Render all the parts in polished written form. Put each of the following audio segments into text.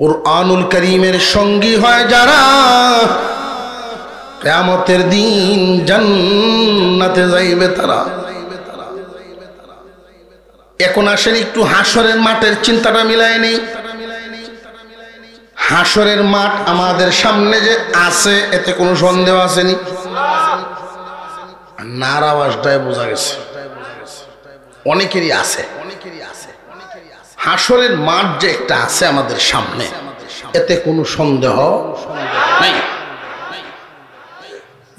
কুরআনুল কারীমের সঙ্গী হয় যারা কিয়ামতের দিন জান্নাতে যাইবে তারা। এখন আসেন একটু হাসরের মাঠের চিন্তাটা মিলায় নেই। হাসরের মাঠ আমাদের সামনে যে আছে এতে কোনো সন্দেহ আসেনি। নার আওয়াজটাই বোঝা গেছে অনেকেরই আছে। হাসরের মাঠ যে একটা আছে আমাদের সামনে এতে কোনো সন্দেহ নাই।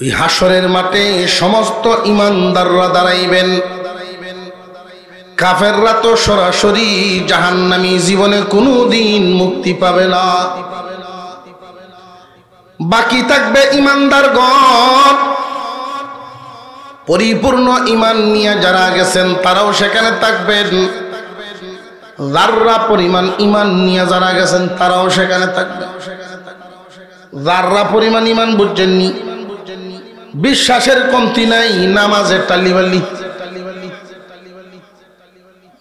ওই হাসরের মাঠে সমস্ত ঈমানদাররা দাঁড়াইবেন। কাফেররা তো সরাসরি জাহান্নামী, জীবনে কোনোদিন মুক্তি পাবে না। বাকি থাকবে ঈমানদারগণ। পরিপূর্ণ ঈমান নিয়ে যারা গেছেন তারাও সেখানে থাকবেন। যাররা পরিমাণ ঈমান নিয়ে যারা গেছেন তারাও সেখানে থাকবে। যাররা পরিমাণ ঈমান বুঝছেননি, বিশ্বাসের কমতি নাই, নামাজের টালিবালি।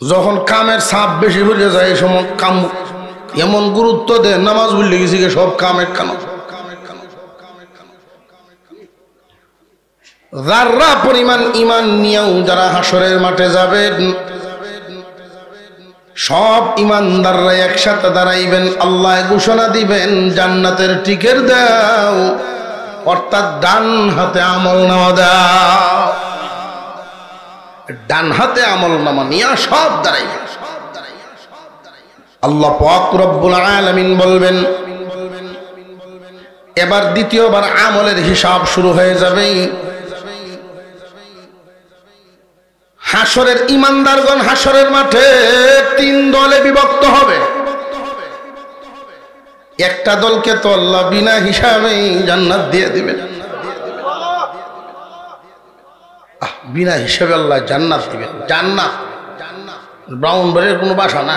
যখন কামের চাপ বেশি হয়ে যায় এই সময় কাম এমন গুরুত্ব দেয়, নামাজ ভুলে গেছি সব কাম এক কানো। যাররা পরিমাণ ঈমান নিয়েও যারা হাসরের মাঠে যাবেন, সব ঈমানদাররা একসাথে দাঁড়াইবেন। আল্লাহ ঘোষণা দিবেন জান্নাতের টিকেট দাও, অর্থাৎ ডান হাতে আমলনামা দাও। ডান হাতে আমলনামা নিয়ে সব দাঁড়াইবে। আল্লাহ পাক রব্বুল আলামিন বলবেন, এবার দ্বিতীয়বার আমলের হিসাব শুরু হয়ে যাবে। হাসরের ঈমানদারগণ হাসরের মাঠে তিন দলে বিভক্ত হবে। একটা দলকে তো আল্লাহ বিনা হিসাবে জান্নাত দিয়ে দিবেন। বিনা হিসাবে আল্লাহ জান্নাত দিবেন। জান্নাত ব্রাউনবাড়ির কোনো বাসা না,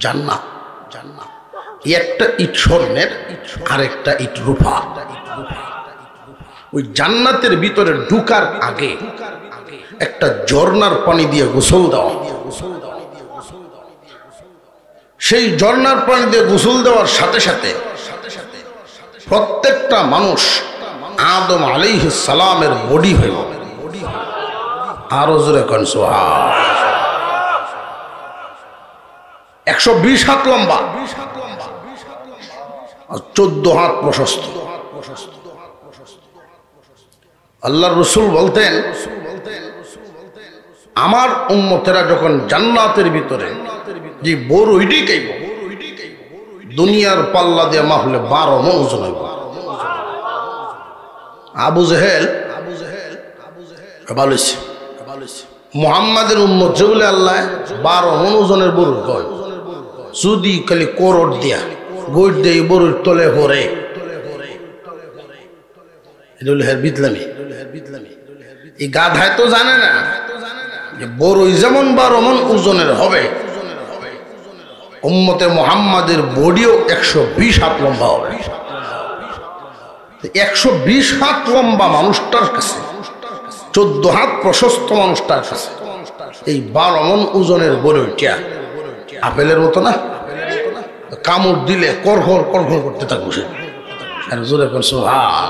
জান্নাত। জান্নাত একটা ইট স্বর্ণের, আরেকটা ইট রূপা। ওই জান্নাতের ভিতরে ঢুকার আগে একটা ঝর্ণার পানি দিয়ে গোসল দেওয়া। সেই ঝর্ণার পানি দিয়ে গোসল দেওয়ার সাথে সাথে প্রত্যেকটা মানুষ আদম আলাইহিস সালামের বডি হইল। আরো জোরে কোন সুবহান। 120 হাত লম্বা, 14 হাত প্রশস্ত। আল্লাহর রাসূল বলতেন, আমার উম্মতেরা যখন জান্নাতের ভিতরে যে বড়ইটি খাইব, দুনিয়ার পাল্লা দিয়ে মাহলে 12 মণ ওজন হইব। আবু জেহেল বলেছে মুহাম্মাদের উম্মত যেগুলো আল্লাহ 12 মণ ওজনের বড়ই কয়, যদি খালি করট দিয়া গোট দিয়ে বড়ির তলে ভরে, এটা হলো হের বিদলামি। এই গাধায় তো জানে না যে বড়ই যেমন 12 মণ ওজনের হবে, উম্মতে মুহাম্মাদের বডিও 120 হাত লম্বা হবে। 120 হাত লম্বা মানুষটার কাছে, 14 হাত প্রশস্ত মানুষটার কাছে এই 12 মণ ওজনের বড়ইটা আপেলের মতো না, কামড় দিলে করঘর করঘর করতে থাকবো সে। আর জোরে কোন সুবহান।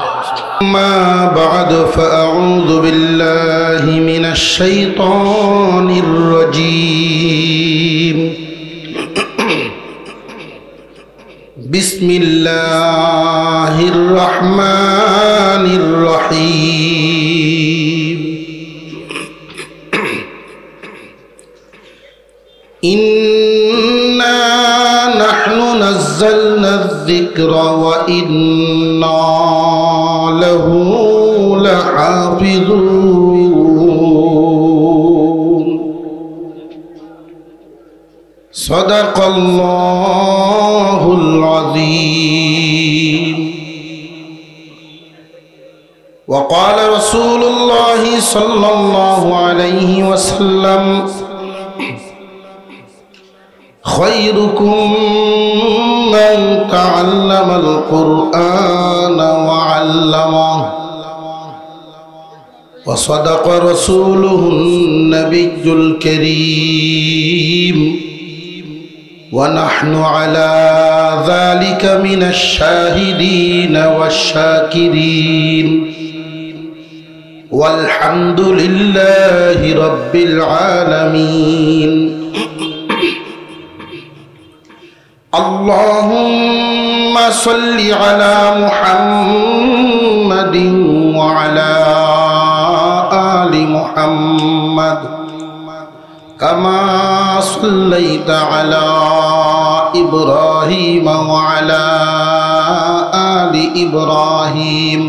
আম্মা বা'দু ফাআউযু বিল্লাহি মিনাশ শাইতানির রাজীম। বিসমিল্লাহির রহমানির রহিম। ইন্না নাহনু নাযালনায যিকরা ওয়া ইন্না লাহু লাহাফিযুন। সাদাকাল্লাহুল আযীম। وقال رسول الله صلى الله عليه وسلم خيركم من تعلم القرآن وعلمه وصدق رسوله النبي الكريم ونحن على ذلك من الشاهدين والشاكرين والحمد لله رب العالمين اللهم صل على محمد وعلى آل محمد كما صليت على إبراهيم وعلى آل إبراهيم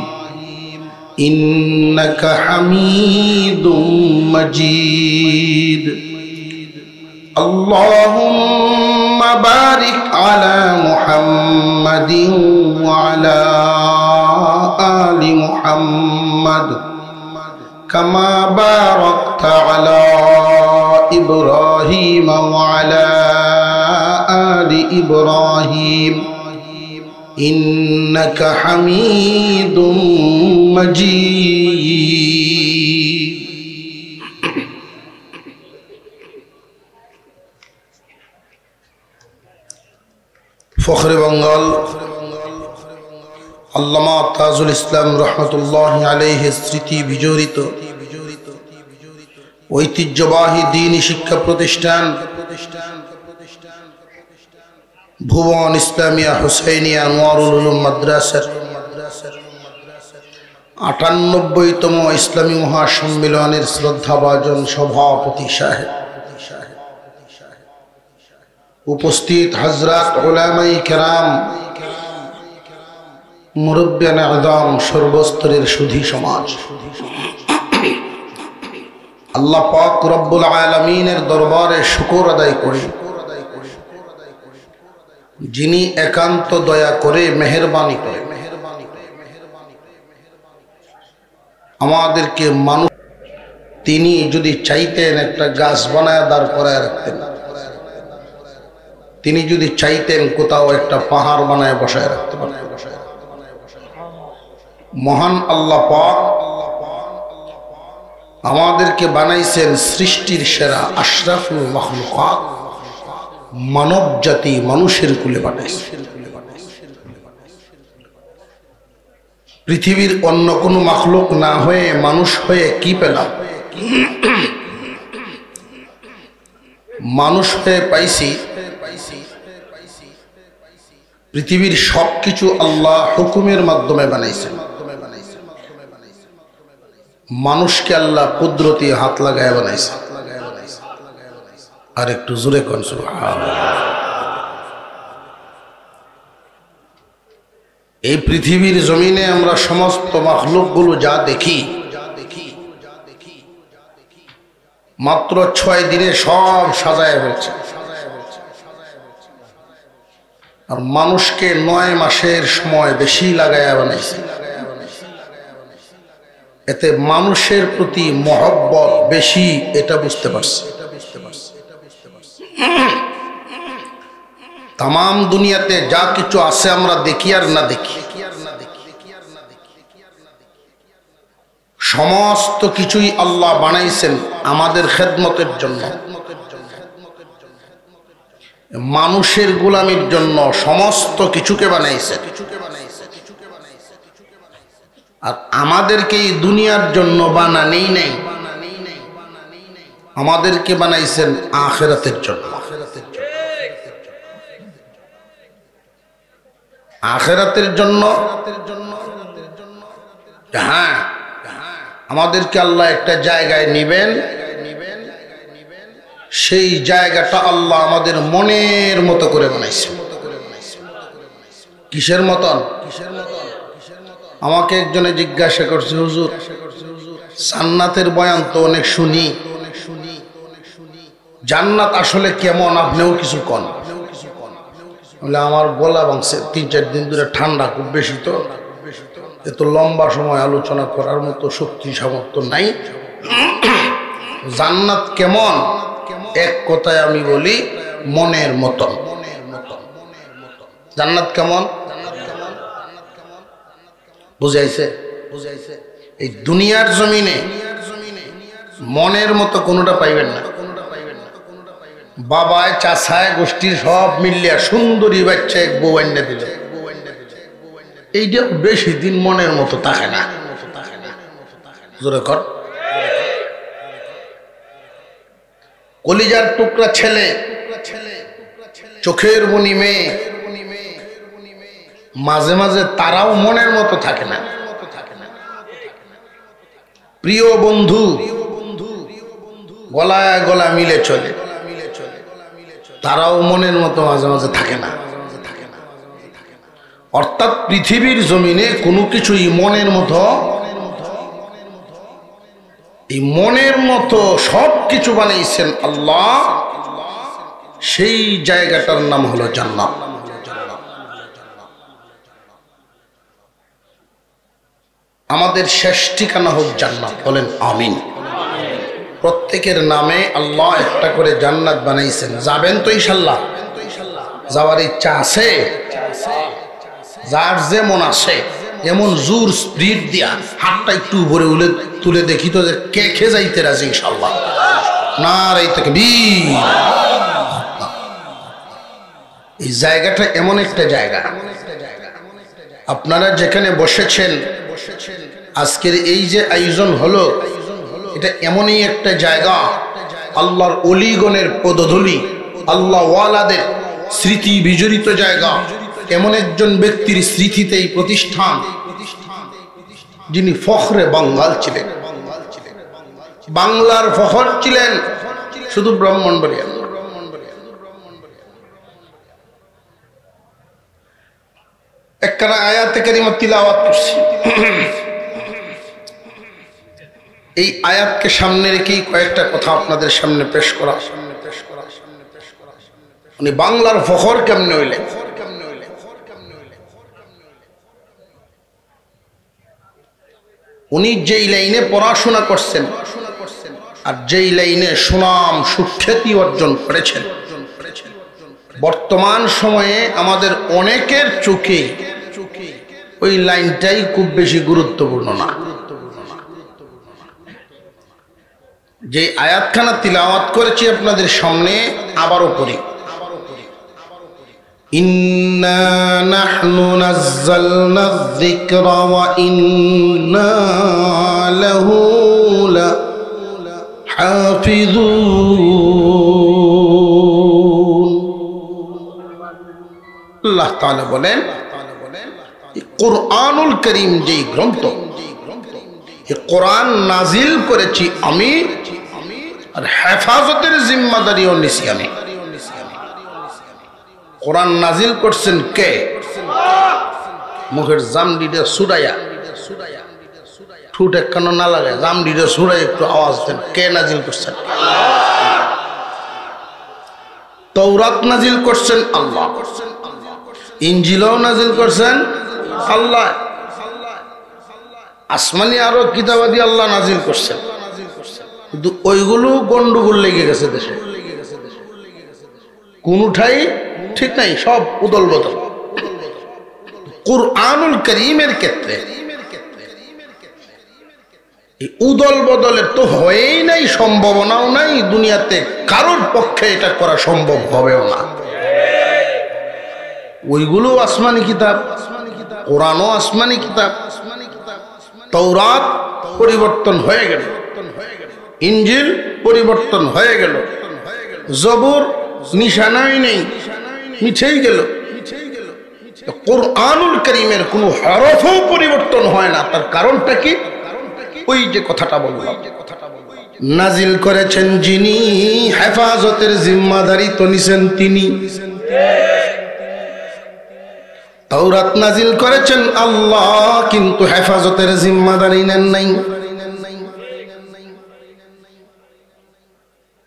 إنك حميد مجيد اللهم بارك على محمد وعلى آل محمد كما باركت على إبراهيم وعلى آل إبراهيم إنك حميد مجيد ফখরে বাঙ্গাল আল্লামা তাজুল ইসলাম রহমতুল্লাহ আলাইহি স্মৃতি বিজড়িত ঐতিহ্যবাহী দ্বীনি শিক্ষা প্রতিষ্ঠান ভুবন ইসলামিয়া হুসাইনিয়া আনোয়ারুল উলুম মাদ্রাসার ৯৮তম ইসলামী মহাসম্মেলনের শ্রদ্ধাভাজন সভাপতি সাহেব, উপস্থিত হযরত উলামায়ে কেরাম, মুরব্বিয়ানে আযম, সর্বস্তরের সুধী সমাজ, আল্লাহ পাক রব্বুল আলামিনের দরবারে শুকর আদায় করি যিনি একান্ত দয়া করে মেহেরবানি করে আমাদেরকে মানুষ। তিনি যদি চাইতেন একটা গাছ বানায় দাঁড় করায় রাখতেন, তিনি যদি চাইতেন কোথাও একটা পাহাড় বানায় বসায় রাখতে পারেন। মহান আল্লাহ পাক আমাদেরকে বানাইছেন সৃষ্টির সেরা আশরাফুল মাখলুকাত, মানব জাতি মানুষের কুলে বানাইছেন। পৃথিবীর অন্য কোনো মাখলুক না হয়ে মানুষ হয়ে কি পেলাম? মানুষ হয়ে পাইছি পৃথিবীর সবকিছু আল্লাহ হুকুমের মাধ্যমে বানাইছেন। মানুষকে আল্লাহ কুদরতি হাত লাগায় বানাইছে। আর একটু জোরে কোন সুবহানাল্লাহ। এই পৃথিবীর জমিনে আমরা সমস্ত মাখলুকগুলো যা দেখি, মাত্র ৬ দিনে সব সাজায় ফেলছে। আর মানুষকে ৯ মাসের সময় বেশি লাগায়া বানাইছে। এতে মানুষের প্রতি মহব্বত বেশি, এটা বুঝতে পারছি। তাম দুনিয়াতে যা কিছু আছে আমরা দেখি আর না দেখি, সমস্ত কিছুই আল্লাহ বানাইছেন আমাদের খেদমতের জন্য, মানুষের গোলামির জন্য সমস্ত কিছুকে বানাইছেন। আর আমাদেরকে এই দুনিয়ার জন্য বানানেই নাই, আমাদেরকে বানাইছেন আখিরাতের জন্য। আখিরাতের জন্য, হ্যাঁ, আমাদেরকে আল্লাহ একটা জায়গায় নিবেন, সেই জায়গাটা আল্লাহ আমাদের মনের মতো করে বানাইছে। কিসের মতন? আমাকে একজনে জিজ্ঞাসা করছে, হুজুর জান্নাতের বয়ান তো অনেক শুনি, জান্নাত আসলে কেমন আপনিও কিছু কন। বলে আমার গলা ভাঙছে, ৩-৪ দিন ধরে ঠান্ডা খুব বেশি, তো এত লম্বা সময় আলোচনা করার মতো শক্তি সামর্থ্য নাই। জান্নাত কেমন? এক কথায় আমি বলি মনের মতন। জান্নাত কেমন বুঝাইছে? এই দুনিয়ার জমিনে মনের মতো কোনোটা পাইবেন না। বাবায় চাচায় গোষ্ঠীর সব মিলিয়া সুন্দরী বাচ্চা এক বউ এনে দিল। এইটা বেশি দিন মনের মতো থাকে না। জোরে কর। কলিজার টুকরা ছেলে, চোখের মনি মেয়ে, মাঝে মাঝে তারাও মনের মতো থাকে না। প্রিয় বন্ধু গলায় গলা মিলে চলে, তারাও মনের মতো মাঝে মাঝে থাকে না। অর্থাৎ পৃথিবীর জমিনে কোনো কিছুই মনের মতো, এই মনের মতো সব কিছু বানিয়েছেন আল্লাহ, সেই জায়গাটার নাম হলো জান্নাত। আমাদের শেষ ঠিকানা হোক জান্নাত, বলেন আমিন। প্রত্যেকের নামে আল্লাহ একটা করে জান্নাত বানাইছেন। যাবেন তো ইনশাআল্লাহ? যাওয়ার ইচ্ছা আছে? যার যেমন আসে এমন জোর স্পিড দিয়া হাতটা একটু উপরে তুলে দেখি তো যে কে খে যাইতে রাজি ইনশাআল্লাহ। নারে তাকবীর। এই জায়গাটা এমন একটা জায়গা, আপনারা যেখানে বসেছেন আজকের এই যে আয়োজন হলো, এটা এমনই একটা জায়গা, আল্লাহর অলিগণের পদধূলি, আল্লাহ ওয়ালাদের স্মৃতি বিজড়িত জায়গা। এমন একজন ব্যক্তির স্মৃতিতে এই প্রতিষ্ঠান, যিনি ফখরে বাঙ্গাল ছিলেন, বাংলার ফখর ছিলেন, শুধু ব্রাহ্মণবাড়িয়া। একখানা আয়াতে কারিমা তিলাওয়াত করছি। এই আয়াতকে সামনে রেখেই কয়েকটা কথা আপনাদের সামনে পেশ করা। উনি বাংলার ফখর কেমনে হইলেন? উনি যেই লাইনে পড়াশোনা করছেন আর যেই লাইনে সুনাম সুখ্যাতি অর্জন করেছেন, বর্তমান সময়ে আমাদের অনেকের চোখে ওই লাইনটাই খুব বেশি গুরুত্বপূর্ণ না। যে আয়াতখানা তিলাওয়াত করেছি আপনাদের সামনে, আবারও পড়ি। ইন্না নাহনু নাযালনা যিকরা ওয়া ইন্না লাহু লাহাফিজুন। আল্লাহ তাআলা বলেন, কুরআনুল কারীম যেই গ্রন্থ, এই কোরআন নাজিল করেছি আমি, আর হেফাজতের জিম্মাদারিও নিছি আমি। কোরআন নাজিল করছেন কে? মুখের জামডিটা সুরাইয়া, ঠুট একখানো না লাগে, জামডিটা সুরাই একটু আওয়াজ দেন। কে নাজিল করছেন? তাওরাত নাজিল করছেন আল্লাহ, ইনজিলও নাজিল করছেন আল্লাহ, আসমানি আরো কিতাবাদি আল্লাহ নাজিল করছেন। কিন্তু ওইগুলো গন্ডগোল লেগে গেছে দেশে, কোনটাই ঠিক নাই, সব উদল বদল। কুরআনুল কারীমের ক্ষেত্রে এই উদল বদলের তো হয়েই নাই, সম্ভাবনাও নাই, দুনিয়াতে কারোর পক্ষে এটা করা সম্ভব হবেও না। ওইগুলো আসমানি কিতাব, কোরআনও আসমানি কিতাব। তাওরাত পরিবর্তন হয়ে গেল, ইনজিল পরিবর্তন হয়ে গেল, জবুর নিশানাই নেই, মিছেই গেল। কুরআনুল কারীমের কোনো হরফও পরিবর্তন হয় না। তার কারণটা কি? ওই যে কথাটা বললাম, নাজিল করেছেন যিনি, হেফাজতের জিম্মাদারি তো নিছেন তিনি। তাওরাত নাজিল করেছেন আল্লাহ, কিন্তু হেফাজতের জিম্মাদারি নেন নাই।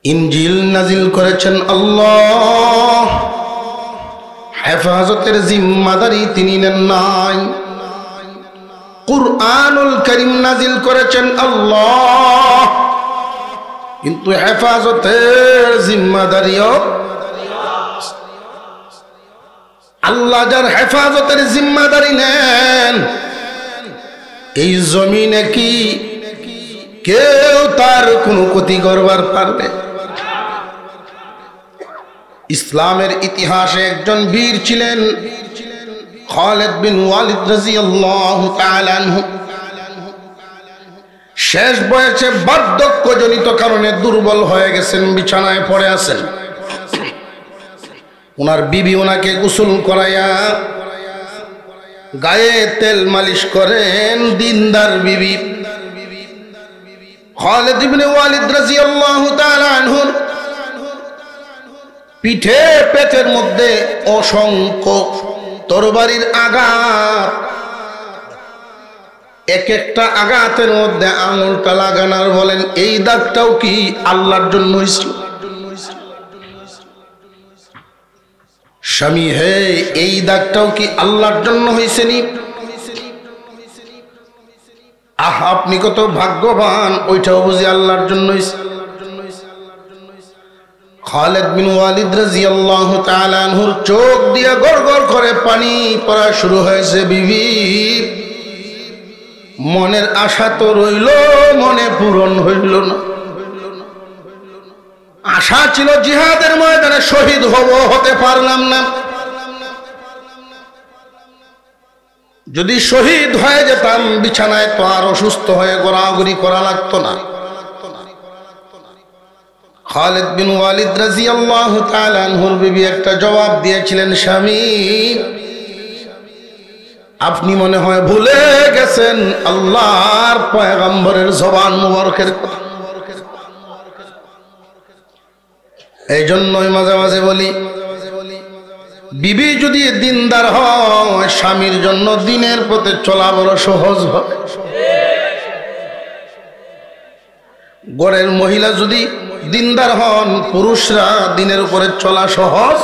ইনজিল নাজিল করেছেন আল্লাহ, হেফাজতের জিম্মাদারি তিনি নেন নাই। কুরআনুল কারীম নাজিল করেছেন আল্লাহ, কিন্তু হেফাজতের জিম্মাদারিও আল্লাহ। যার হেফাজতের জিম্মাদারি নেন, এই জমিনে কি কেউ তার কোনো ক্ষতি করবার পারবে? ইসলামের ইতিহাসে একজন বীর ছিলেন খালিদ বিন ওয়ালিদ রাদিয়াল্লাহু তাআলা আনহু। শেষ বয়সে বার্ধক্যজনিত কারণে দুর্বল হয়ে গেছেন, বিছানায় পড়ে আছেন। ওনার বিবি ওনাকে গোসল করাইয়া গায়ে তেল মালিশ করেন। দিনদার বিবি খালিদ ইবনে ওয়ালিদ রাদিয়াল্লাহু তাআলা আনহু পিঠে পেটের মধ্যে অসংখ্য তরবারির আঘাত, এক একটা আঘাতের মধ্যে আঙুলটা লাগানোর বলেন এই দাগটাও কি আল্লাহর জন্য হয়েছিল? স্বামী হে, এই দাগটাও কি আল্লাহর জন্য হয়েছে নি? আহ, আপনি কত ভাগ্যবান, ওইটাও বুঝি আল্লাহর জন্য হয়েছে। খালিদ বিন ওয়ালিদ রাদিয়াল্লাহু তাআলা আনহুর চোখ দিয়ে গড়গড় করে পানি পড়া শুরু হয়েছে। বিবি, মনের আশা তো রইল, মনে পূরণ হইল না। আশা ছিল জিহাদের ময়দানে শহীদ হব, হতে পারলাম না। যদি শহীদ হয়ে যেতাম বিছানায় তো আর অসুস্থ হয়ে ঘোরাঘুরি করা লাগতো না। খালিদ বিন ওয়ালিদ রাদিয়াল্লাহু তাআলা আনহুর বিবি একটা জবাব দিয়েছিলেন, স্বামী আপনি মনে হয় ভুলে গেছেন আল্লাহর পয়গম্বরের জবান মুবারকের কথা। এই জন্যই মাঝে মাঝে বলি, বিবি যদি দিনদার হয় স্বামীর জন্য দিনের পথে চলা বড় সহজ হবে। ঘরের মহিলা যদি দিনদার হন, পুরুষরা দিনের উপরে চলা সহজ।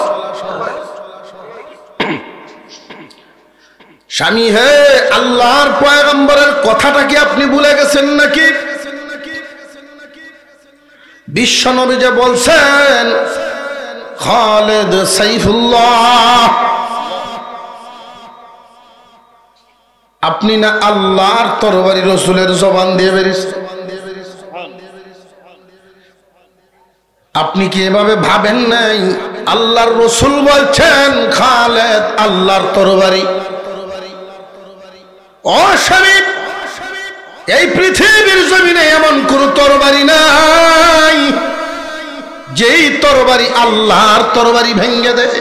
স্বামী হে, আল্লাহর পয়গম্বরের কথাটা কি আপনি ভুলে গেছেন নাকি? বিশ্বনবী যে বলছেন খালিদ সাইফুল্লাহ, আপনি না আল্লাহর তরবারি রাসূলের জবান দিয়ে বেরিয়েছেন। আপনি কি এভাবে ভাবেন নাই আল্লাহর রাসূল বলছেন খালিদ আল্লাহর তরবারি? ও স্বামী, এই পৃথিবীর জমিনে এমন কোন তরবারি নাই যেই তরবারি আল্লাহর তরবারি ভেঙ্গে দেয়।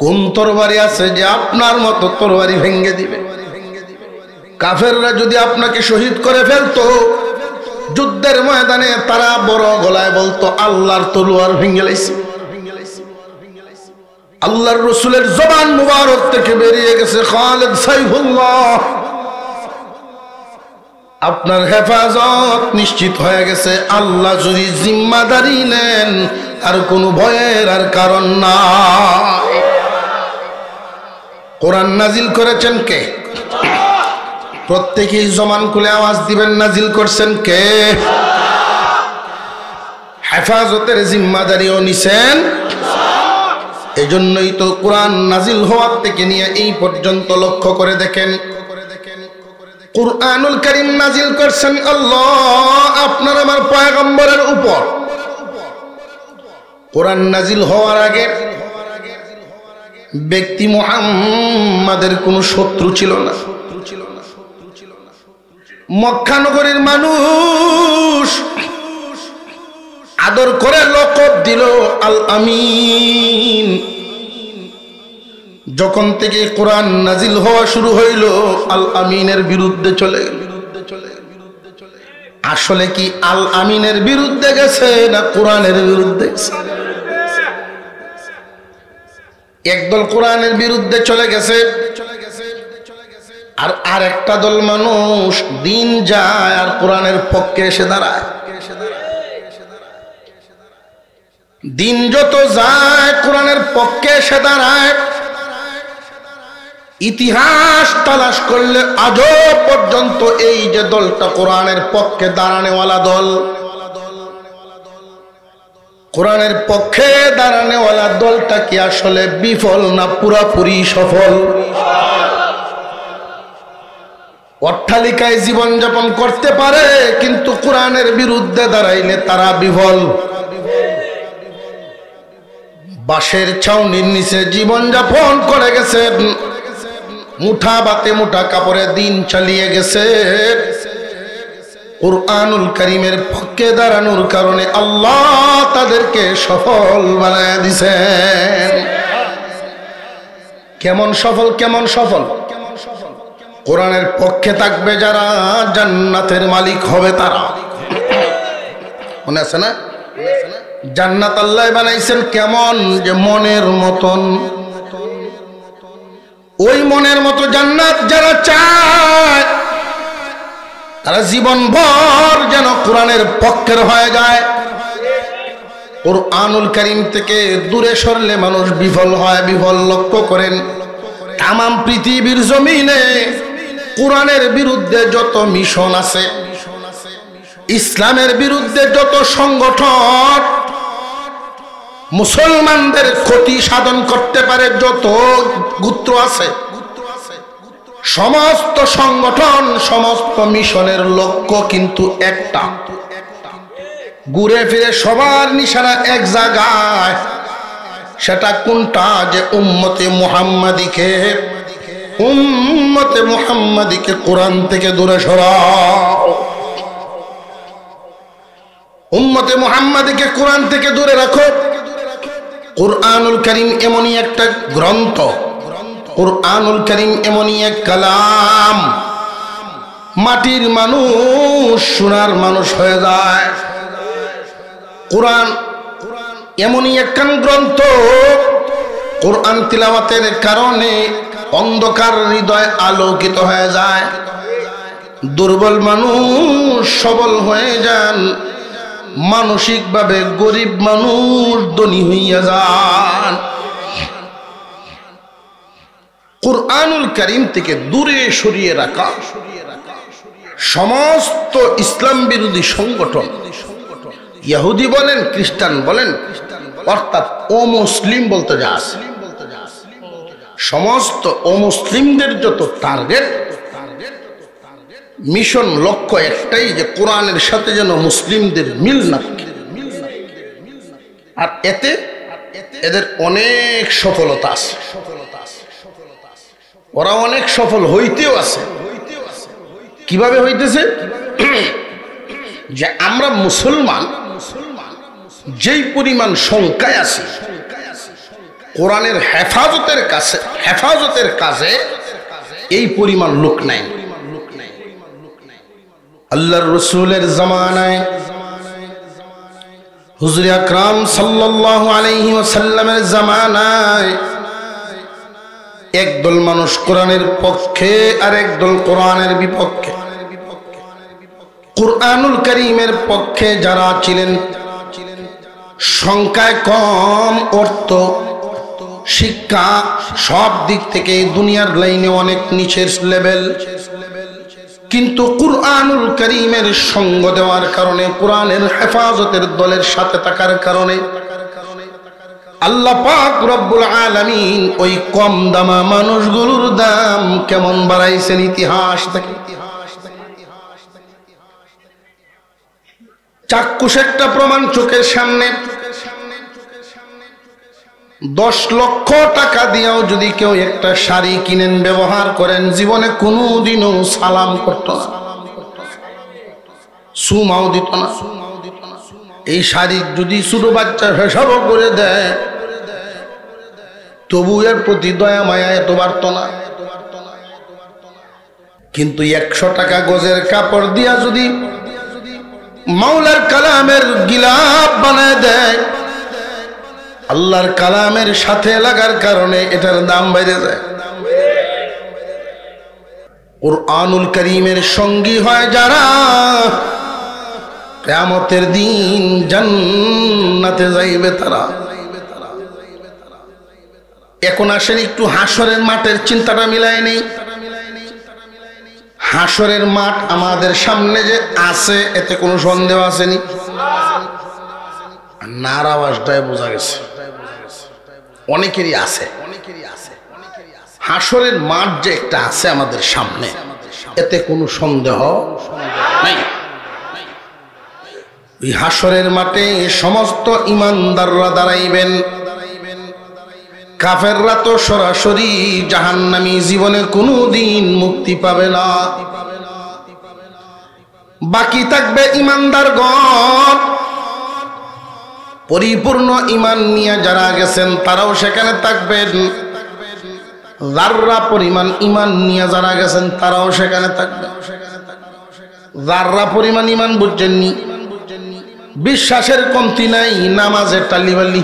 কোন তরবারি আছে যে আপনার মতো তরবারি ভেঙ্গে দিবে? কাফেররা যদি আপনাকে শহীদ করে ফেলতো যুদ্ধের ময়দানে, তারা বড় গলায় বলতো আল্লাহর তলোয়ার ভেঙ্গে লাইছে। আল্লাহর রাসূলের জবান মুবারক থেকে বেরিয়ে গেছে খালিদ সাইফুল্লাহ, আপনার হেফাজত নিশ্চিত হয়ে গেছে। আল্লাহ যদি জিম্মাদারি নেন আর কোনো ভয়ের আর কারণ নাই। কোরআন নাজিল করেছেন কে? প্রত্যেকেই জবান খুলে আওয়াজ দিবেন, নাজিল করছেন কে? হেফাজতের জিম্মাদারিও নিছেন। এই জন্যই তো কোরআন নাজিল হওয়ার থেকে নিয়ে এই পর্যন্ত লক্ষ্য করে দেখেন, কুরআনুল কারীম নাজিল করছেন আল্লাহ আপনার আমার পয়গম্বরের উপর। কোরআন নাজিল হওয়ার আগে ব্যক্তি মুহাম্মাদের কোনো শত্রু ছিল না। মক্কা নগরীর মানুষ আদর করে লকব দিল আল আমিন। যখন থেকে কোরআন নাজিল হওয়া শুরু হইল আল আমিনের বিরুদ্ধে চলে গেল। আসলে কি আল আমিনের বিরুদ্ধে গেছে না কোরআনের বিরুদ্ধে? একদল কোরআনের বিরুদ্ধে চলে গেছে, আর আরেকটা দল মানুষ দিন যায় আর কোরআনের পক্ষে এসে দাঁড়ায়। দিন যত যায় কোরআনের পক্ষে এসে দাঁড়ায়। ইতিহাস তালাশ করলে আজও পর্যন্ত এই যে দলটা কোরআনের পক্ষে দাঁড়ানেওয়ালা দল, কোরআনের পক্ষে দাঁড়ানেওয়ালা দলটা কি আসলে বিফল না পুরাপুরি সফল? অট্টালিকায় জীবন যাপন করতে পারে কিন্তু কোরআনের বিরুদ্ধে দাঁড়াইলে তারা বিফল। বাঁশের ছাউনির নিচে জীবন যাপন করে গেছেন, মুঠা বাতে মুঠা কাপড়ে দিন চালিয়ে গেছেন। কুরআনুল কারীমের পক্ষে দাঁড়ানোর কারণে আল্লাহ তাদেরকে সফল বানায় দিয়েছেন। কেমন সফল, কেমন সফল? কোরআনের পক্ষে থাকবে যারা জান্নাতের মালিক হবে তারা। মনে আছে না? জান্নাত আল্লাহ বানাইছেন কেমন? যে মনের মতন। ওই মনের মতো জান্নাত যারা চায় তারা জীবন ভর যেন কোরআনের পক্ষের হয়ে যায়। কুরআনুল কারীম থেকে দূরে সরলে মানুষ বিফল হয়। বিফল লক্ষ্য করেন, তাম পৃথিবীর জমিনে কোরআনের বিরুদ্ধে যত মিশন আছে, ইসলামের বিরুদ্ধে যত সংগঠন মুসলমানদের ক্ষতি সাধন করতে পারে, যত গোত্র আছে, সমস্ত সংগঠন সমস্ত মিশনের লক্ষ্য কিন্তু একটা, ঘুরে ফিরে সবার নিশানা এক জায়গায়। সেটা কোনটা? যে উম্মতে মুহাম্মাদিকে কোরআন থেকে দূরে সরাও, উম্মতে মুহাম্মাদিকে কোরআন থেকে দূরে রাখো। কুরআনুল কারীম এমনই একটা গ্রন্থ, কুরআনুল কারীম এমনই এক কালাম, মাটির মানুষ সোনার মানুষ হয়ে যায়। কোরআন এমনই একখান গ্রন্থ, কোরআন তিলাওয়াতের কারণে অন্ধকার হৃদয় আলোকিত হয়ে যায়, দুর্বল মানুষ সবল হয়ে যান, মানসিকভাবে গরিব মানুষ ধনী হইয়া যান। কুরআনুল কারীম থেকে দূরে সরিয়ে রাখা সমস্ত ইসলাম বিরোধী সংগঠন, ইহুদি বলেন, খ্রিস্টান বলেন, অর্থাৎ অমুসলিম বলতে যা আছে, সমস্ত অমুসলিমদের যত টার্গেট, মিশন, লক্ষ্য একটাই, যে কোরআনের সাথে যেন মুসলিমদের মিল না থাকে। আর এতে এদের অনেক সফলতা আছে, ওরা অনেক সফল হইতেও আছে। কিভাবে হইতেছে? যে আমরা মুসলমান যেই পরিমাণ সংখ্যায় আছি, কোরআনের হেফাজতের কাজে এই পরিমাণ লোক নাই। আল্লাহর রাসূলের জামানায়, হুজুর আকরাম সাল্লাল্লাহু আলাইহি ওয়াসাল্লামের জামানায় একদল মানুষ কোরআনের পক্ষে আর একদল কোরআনের বিপক্ষে। কুরআনুল কারীমের পক্ষে যারা ছিলেন সংখ্যায় কম, অর্থ, শিক্ষা, সব দিক থেকে দুনিয়ার লাইনে অনেক নিচের লেভেল, কিন্তু কুরআনুল কারীমের সঙ্গ দেওয়ার কারণে, কোরআনের হেফাজতের দলের সাথে থাকার কারণে আল্লাহ পাক রব্বুল আলামিন ওই কম দামা মানুষগুলোর দাম কেমন বাড়াইছেন ইতিহাস থেকে। চাক্ষুষ একটা প্রমাণ চোখের সামনে, 10 লক্ষ টাকা দিয়েও যদি কেউ একটা শাড়ি কিনেন, ব্যবহার করেন, জীবনে কোনোদিনও সালাম করত না, সুমাও দিত না। এই শাড়ি যদি ছোট বাচ্চা হিসাবও করে দেয়, তবু এর প্রতি দয়া মায়া এত বাড়ত না। কিন্তু 100 টাকা গজের কাপড় দিয়া যদি মাওলার কালামের গিলাফ বানায় দেয়, আল্লাহর কালামের সাথে লাগার কারণে এটার দাম বেড়ে যায়। কুরআনুল কারীমের সঙ্গী হয় যারা, কিয়ামতের দিন জান্নাতে যাইবে তারা। এখন আসেন একটু হাসরের মাঠের চিন্তাটা মিলাই নেই। হাসরের মাঠ আমাদের সামনে যে আছে, এতে কোনো সন্দেহ আসেনি। নার আওয়াজটাই বোঝা গেছে অনেকেরই আছে। হাসরের মাঠ যে একটা আছে আমাদের সামনে, এতে কোনো সন্দেহ নাই। ওই হাসরের মাঠে সমস্ত ঈমানদাররা দাঁড়াইবেন, কাফেররা তো সরাসরি জাহান্নামী, জীবনে কোনোদিন মুক্তি পাবে না। বাকি থাকবে ইমানদারগণ। পরিপূর্ণ ঈমান নিয়ে যারা গেছেন তারাও সেখানে থাকবেন। যাররা পরিমাণ ঈমান নিয়ে যারা গেছেন তারাও সেখানে থাকবেন। যাররা পরিমাণ ঈমান বুঝছেননি, বিশ্বাসের কমতি নাই, নামাজের টালিবালি।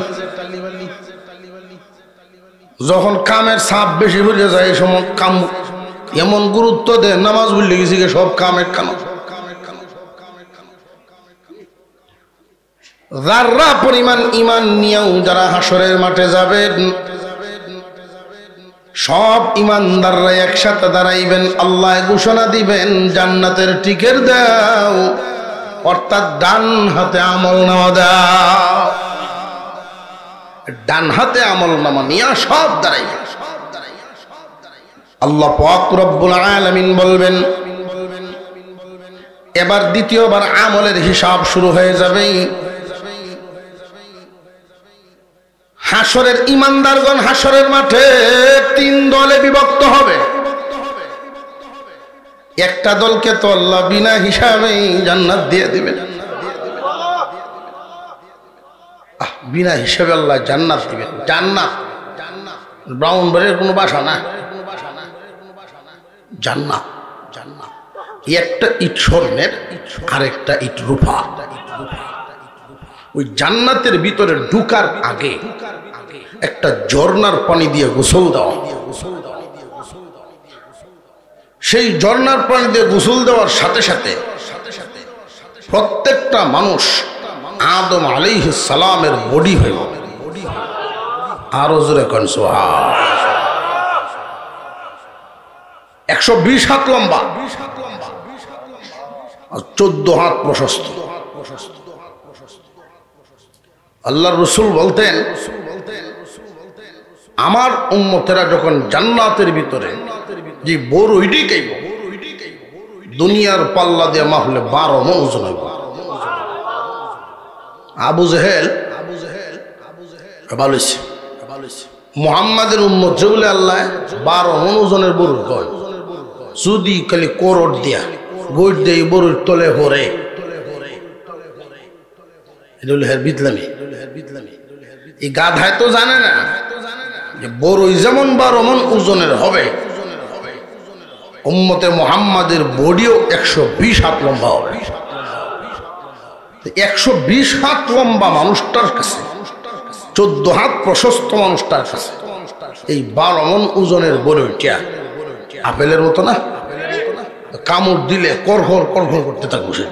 যখন কামের চাপ বেশি হয়ে যায় এই সময় কাম এমন গুরুত্ব দেয়, নামাজ ভুলে গেছি সব কামের কাম। যাররা পরিমাণ ঈমান নিয়েও যারা হাসরের মাঠে যাবেন, সব ঈমানদাররা একসাথে দাঁড়াইবেন। আল্লাহ ঘোষণা দিবেন জান্নাতের টিকেট দাও, অর্থাৎ ডান হাতে আমলনামা দাও। ডান হাতে আমলনামা নিয়ে সব দাঁড়াইবে। আল্লাহ পাক রব্বুল আলামিন বলবেন, এবার দ্বিতীয়বার আমলের হিসাব শুরু হয়ে যাবে। হাসরের ঈমানদারগণ হাসরের মাঠে তিন দলে বিভক্ত হবে। একটা দলকে তো আল্লাহ বিনা হিসাবে জান্নাত দিয়ে দিবেন। বিনা হিসাবে আল্লাহ জান্নাত দিবেন। জান্নাত ব্রাউনবাড়ির কোনো বাসা না, জান্নাত। জান্নাত একটা ইট স্বর্ণের, আরেকটা ইট রূপা। ওই জান্নাতের ভিতরে ঢুকার আগে একটা ঝর্ণার পানি দিয়ে গোসল দেওয়া। সেই ঝর্ণার পানি দিয়ে গোসল দেওয়ার সাথে সাথে প্রত্যেকটা মানুষ আদম আলাইহিস সালামের বডি হইব। আরো জোরে কোন সুবহান। 120 হাত লম্বা, 14 হাত প্রশস্ত। আল্লাহর রাসূল বলতেন, আমার উম্মতেরা যখন জান্নাতের ভিতরে যে বড় ইডি খাইব, দুনিয়ার পাল্লা দিয়ে মাহলে 12 মণ ওজন হইব। আবু জেহেল বলেছে মুহাম্মাদের উম্মত যেগুলো আল্লাহ 12 মণ ওজনের বড় কয়, যদি খালি করোট দিয়া গোট দিয়ে বড়ুর তলে হরে, এটা হলো হের বিদলামি। এই গাধায় তো জানে না যে বড়ই যেমন 12 মণ ওজনের হবে, উম্মতে মুহাম্মাদের বডিও 120 হাত লম্বা হবে। 120 হাত লম্বা মানুষটার কাছে, 14 হাত প্রশস্ত মানুষটার কাছে এই 12 মণ ওজনের বড়ইটা আপেলের মতো না, কামড় দিলে করহর করহর করতে থাকবো। সে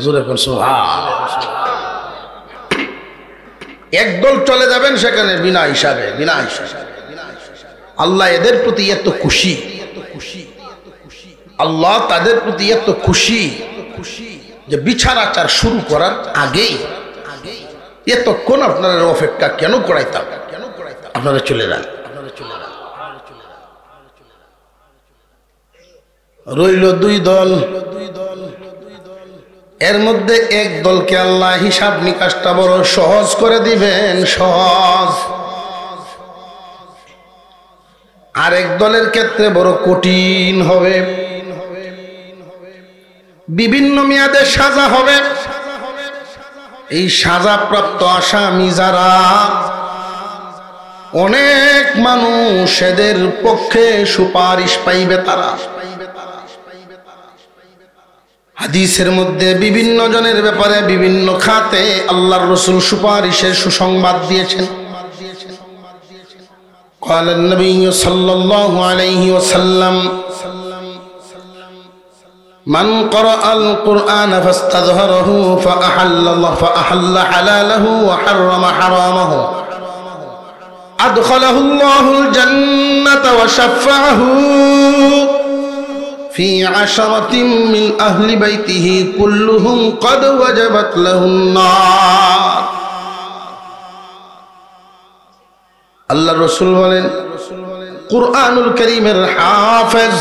জোরে কোন সুবহান। একদল চলে যাবেন সেখানে বিনা হিসাবে, বিনা হিসাবে। আল্লাহ এদের প্রতি এত খুশি, আল্লাহ তাদের প্রতি এত খুশি যে বিচার আচার শুরু করার আগেই এতক্ষণ আপনারা অপেক্ষা কেন করাইতাম, আপনারা চলে যান। রইল 2 দল। এর মধ্যে এক দলকে আল্লাহ হিসাব নিকাশটা বড় সহজ করে দিবেন, সহজ। আরেক দলের ক্ষেত্রে বড় কঠিন হবে। বিভিন্ন মেয়াদে সাজা হবে। এই সাজাপ্রাপ্ত আসামি যারা, অনেক মানুষ এদের পক্ষে সুপারিশ পাইবে। তারা হাদিসের মধ্যে বিভিন্ন জনের ব্যাপারে বিভিন্ন খাতে আল্লাহর রাসূল সুপারিশের সুসংবাদ দিয়েছেন। قال النبي صلى الله عليه وسلم من قرأ القرآن فاستظهره فأحل حلاله وحرم حرامه أدخله الله الجنة وشفعه في 10 من أهل بيته كلهم قد وجبت له النار। আল্লাহ রাসূল বলেন, কুরআনুল কারীমের হাফেজ,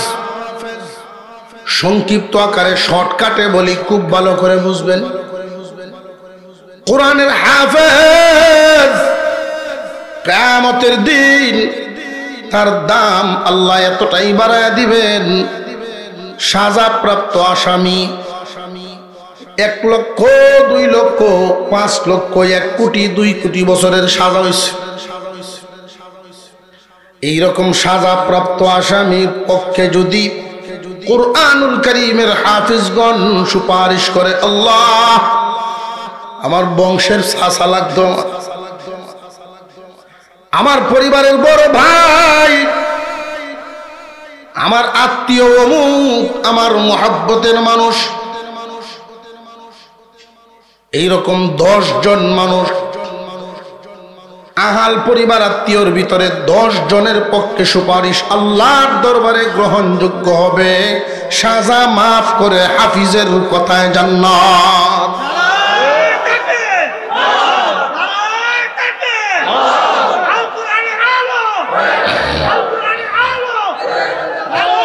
সংক্ষিপ্ত আকারে শর্টকাটে বলি, খুব ভালো করে বুঝবেন। কোরআনের হাফেজ কিয়ামতের দিন তার দাম আল্লাহ এতটাই বাড়ায় দিবেন, সাজাপ্রাপ্ত আসামি 1 লক্ষ 2 লক্ষ 5 লক্ষ 1 কোটি 2 কোটি বছরের সাজা হয়েছে। এইরকম সাজাপ্রাপ্ত আসামির পক্ষে যদি কুরআনুল কারীমের হাফিজগণ সুপারিশ করে, আল্লাহ আমার বংশের চাচা লাগতো, আমার পরিবারের বড় ভাই, আমার আত্মীয় অমুক, আমার মহব্বতের মানুষ, এইরকম 10 জন মানুষ, আহাল পরিবার আত্মীয়র ভিতরে 10 জনের পক্ষে সুপারিশ আল্লাহর দরবারে গ্রহণযোগ্য হবে, সাজা মাফ করে হাফিজের কথায় জান্নাত।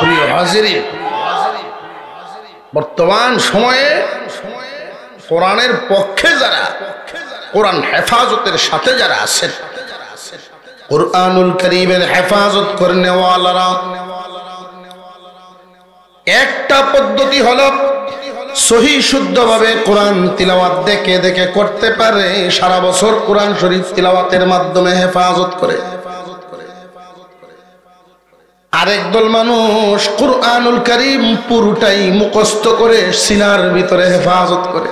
প্রিয় হাজিরিন, বর্তমান সময়ে কোরআনের পক্ষে যারা, কোরআন হেফাজতের সাথে যারা আছেন, কুরআনুল কারীমের হেফাজত করে নেওয়ালারা, একটা পদ্ধতি হলো সহি শুদ্ধভাবে কোরআন তিলাওয়াত দেখে দেখে করতে পারে, সারা বছর কোরআন শরীফ তিলাওয়াতের মাধ্যমে হেফাজত করে। আরেক দল মানুষ কুরআনুল কারীম পুরোটাই মুখস্থ করে সিনার ভিতরে হেফাজত করে।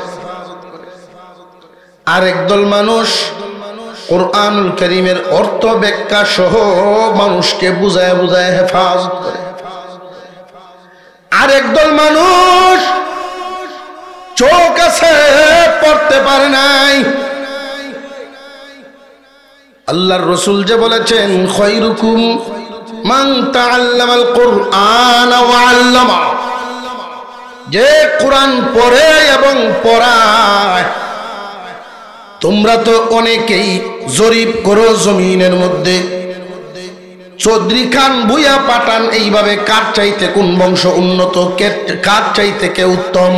আরেক দল মানুষ কুরআনুল কারীমের অর্থ ব্যাখ্যা সহ মানুষকে বুঝায় বুঝায় হেফাজত করে। আরেক দল মানুষ চোখ আছে পড়তে পারে নাই। আল্লাহর রাসূল যে বলেছেন, খায়রুকুম মান তাআল্লামাল কুরআন ওয়া আল্লামা, যে কোরআন পড়ে এবং পড়ায়। তোমরা তো অনেকেই জরিপ করো জমিনের মধ্যে, চৌধুরী খান ভুইয়া পাঠান, এইভাবে কার চাইতে কোন বংশ উন্নত, কার চাইতে কে উত্তম।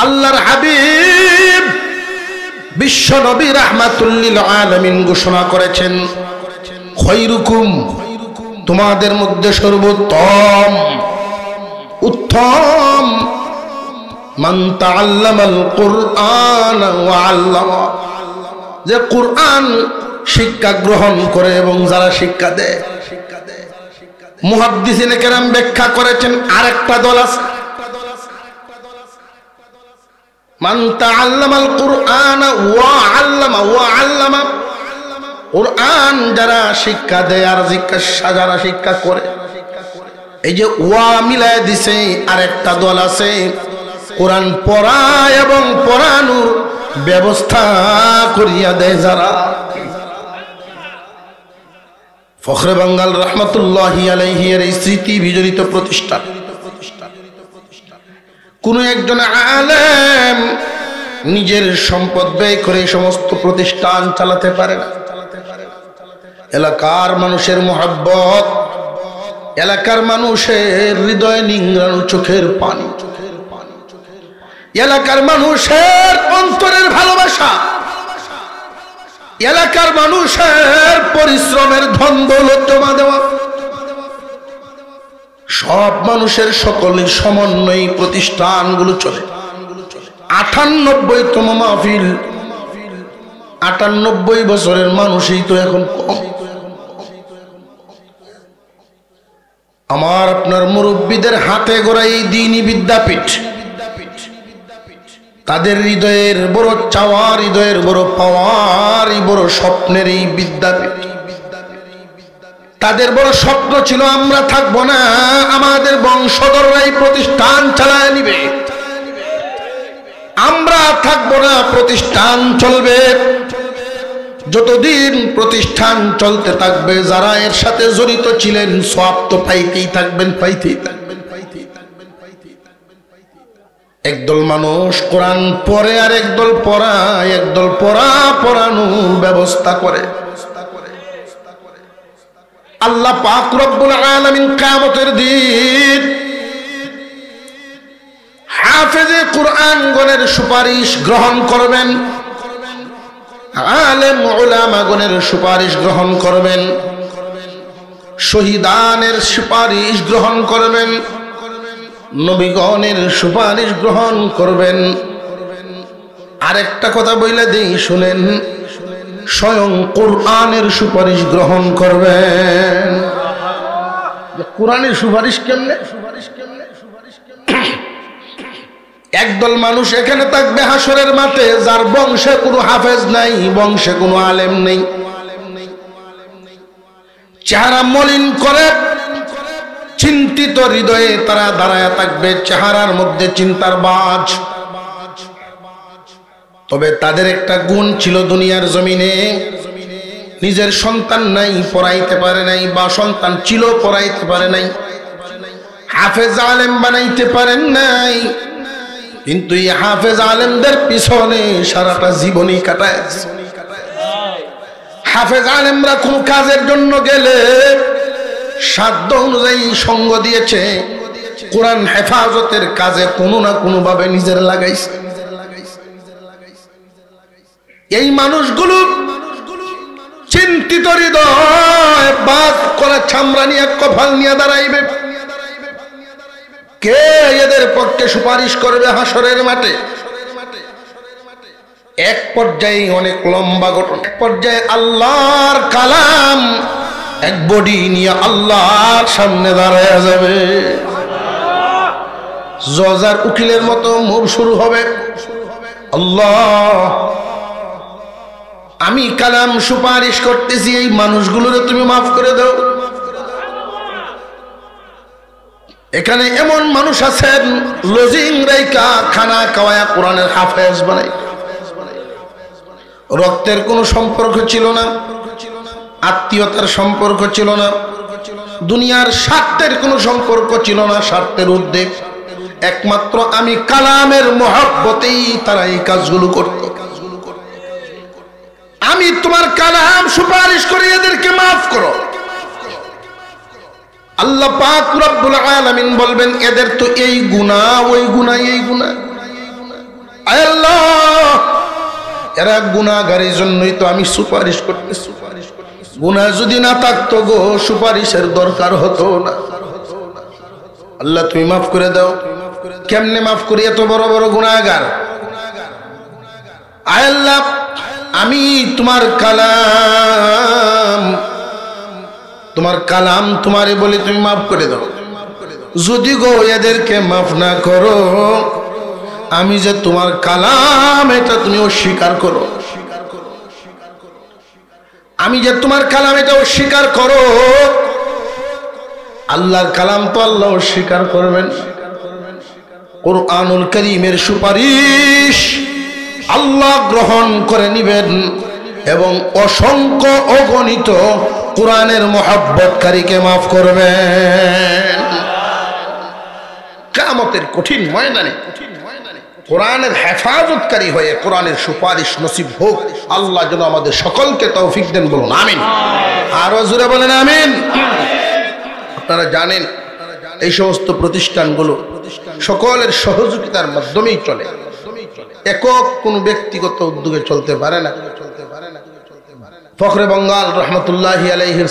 আল্লাহর হাবিব বিশ্ব নবী রাহমাতুল লিল আলামিন ঘোষণা করেছেন, খায়রুকুম, তোমাদের মধ্যে সর্বোত্তম উত্তম, মান তাআল্লামাল কুরআন ওয়া আল্লামা, যে কুরআন শিক্ষা গ্রহণ করে এবং যারা শিক্ষা দেয়। মুহাদ্দিসিনে কেরাম ব্যাখ্যা করেছেন আরেকটা দল আছে, মান তাআল্লামাল কুরআন ওয়া আল্লামা, কুরআন যারা শিক্ষা দেয় আর যারা শিক্ষা করে। এই যে ওয়া মিলায় দিছে, আরেকটা দল আছে কোরআন পড়ায় এবং পড়ানোর ব্যবস্থা করিয়া দেয় যারা। ফখরে বাঙ্গাল রহমতুল্লাহি আলাইহি এর স্মৃতি বিজড়িত প্রতিষ্ঠান। কোন একজন আলেম নিজের সম্পদ ব্যয় করে সমস্ত প্রতিষ্ঠান চালাতে পারে না। এলাকার মানুষের মোহাব্বত, এলাকার মানুষের হৃদয় নিংড়ানো চোখের পানি, এলাকার মানুষের অন্তরের ভালোবাসা, এলাকার মানুষের পরিশ্রমের ধন দৌলত জমা দেওয়া, সব মানুষের সকলের সমন্বয় প্রতিষ্ঠানগুলো চলে। 98তম মাহফিল, 98 বছরের মানুষই তো এখন কম। আমার আপনার মুরব্বীদের হাতে গড়া এই দ্বীনি বিদ্যাপীঠ, তাদের হৃদয়ের বড় চাওয়ার, হৃদয়ের বড় পাওয়ার, বড় স্বপ্নের এই বিদ্যাপীঠ। তাদের বড় স্বপ্ন ছিল আমরা থাকবো না, আমাদের বংশধররাই প্রতিষ্ঠান চালায় নিবে, আমরা থাকবো না, প্রতিষ্ঠান চলবে। যতদিন প্রতিষ্ঠান চলতে থাকবে, যারা এর সাথে জড়িত ছিলেন সওয়াব তো পাইতেই থাকবেন, পাইতেই থাকবেন। একদল মানুষ কোরআন পড়ে আর একদল পড়ায়, একদল পড়ানোর ব্যবস্থা করে। আল্লাহ পাক রব্বুল আলামিন কিয়ামতের দিন হাফেজে কুরআন গণের সুপারিশ গ্রহণ করবেন। আলেম উলামাগণের সুপারিশ গ্রহণ করবেন, শহীদানের সুপারিশ গ্রহণ করবেন, নবীগণের সুপারিশ গ্রহণ করবেন। আরেকটা কথা বইলা দেই শুনেন, স্বয়ং কোরআনের সুপারিশ গ্রহণ করবেন। কোরআনের সুপারিশ কেমনে? একদল মানুষ এখানে থাকবে হাসরের মাঠে, যার বংশে কোনো হাফেজ নাই, বংশে কোনো আলেম নেই, চেহারা মলিন করে চিন্তিত হৃদয়ে তারা দাঁড়ায় থাকবে, চেহারার মধ্যে চিন্তার বাজ। তবে তাদের একটা গুণ ছিল, দুনিয়ার জমিনে নিজের সন্তান নাই, পড়াইতে পারে নাই, বা সন্তান ছিল পড়াইতে পারে নাই, হাফেজ আলেম বানাইতে পারেন নাই, কিন্তু এই হাফেজ আলেমদের পিছনে সারাটা জীবনই কাটায়। হাফেজ আলেমরা কোন কাজের জন্য গেলে সাধ্য অনুযায়ী সঙ্গ দিয়েছে, কোরআন হেফাজতের কাজে কোনো না কোনো ভাবে নিজের লাগাইছে। এই মানুষগুলো চিন্তিত হৃদয় বাদ করে চামড়া নিয়ে কপাল নিয়ে দাঁড়াইবে। কে এদের পক্ষে সুপারিশ করবে হাসরের মাঠে? এক পর্যায়ে অনেক লম্বা ঘটনা, এক পর্যায়ে আল্লাহর কালাম এক বডি নিয়ে আল্লাহর সামনে দাঁড়ায় যাবে। জজ আর উকিলের মতো মুভ শুরু হবে। আল্লাহ, আমি কালাম সুপারিশ করতেছি, এই মানুষগুলোরে তুমি মাফ করে দাও। এখানে এমন মানুষ আছেন লজিং রাইকা খানা খাওয়ায়া কোরআনের হাফেজ বানাই। রক্তের কোনো সম্পর্ক ছিল না, আত্মীয়তার সম্পর্ক ছিল না, দুনিয়ার স্বার্থের কোনো সম্পর্ক ছিল না, স্বার্থের উদ্বেগ একমাত্র আমি কালামের মহব্বতেই তারা এই কাজগুলো করত। আমি তোমার কালাম সুপারিশ করি, এদেরকে মাফ করো। আল্লাহ পাক রব্বুল আলামিন বলবেন, এদের তো এই গুনাহ, ওই গুনাহ, এই গুনাহ। আয় আল্লাহ, এরা গুনাহগারের জন্যই তো আমি সুপারিশ করতেছি। গুনাহ যদি না থাকতো গো, সুপারিশের দরকার হতো না। আল্লাহ তুমি মাফ করে দাও। কেমনে মাফ করি? এত বড় বড় গুনাহগার। আয় আল্লাহ, আমি তোমার কালাম তোমারে বলে তুমি মাফ করে দাও। যদি গো এদেরকে মাফ না করো, আমি যে তোমার কালাম এটা তুমি অস্বীকার করো, আমি যে তোমার কালাম এটা অস্বীকার করো, আল্লাহর কালাম তো আল্লাহ অস্বীকার করবেন। কুরআনুল কারীমের সুপারিশ আল্লাহ গ্রহণ করে নিবেন এবং অসংখ্য অগণিত কোরআনের মহব্বতকারীকে মাফ করবেন। কিয়ামতের কঠিন ময়দানে কোরআনের হেফাজতকারী হয়ে কোরআনের সুপারিশ নসিব হোক। আল্লাহ যেন আমাদের সকলকে তৌফিক দেন, বলুন আমিন। আরো জোরে বলেন আমিন। আপনারা জানেন এই সমস্ত প্রতিষ্ঠানগুলো সকলের সহযোগিতার মাধ্যমেই চলে, একক কোন ব্যক্তিগত উদ্যোগে চলতে পারে না। ফখরে বঙ্গাল রহমতুল্লাহি আলাইহির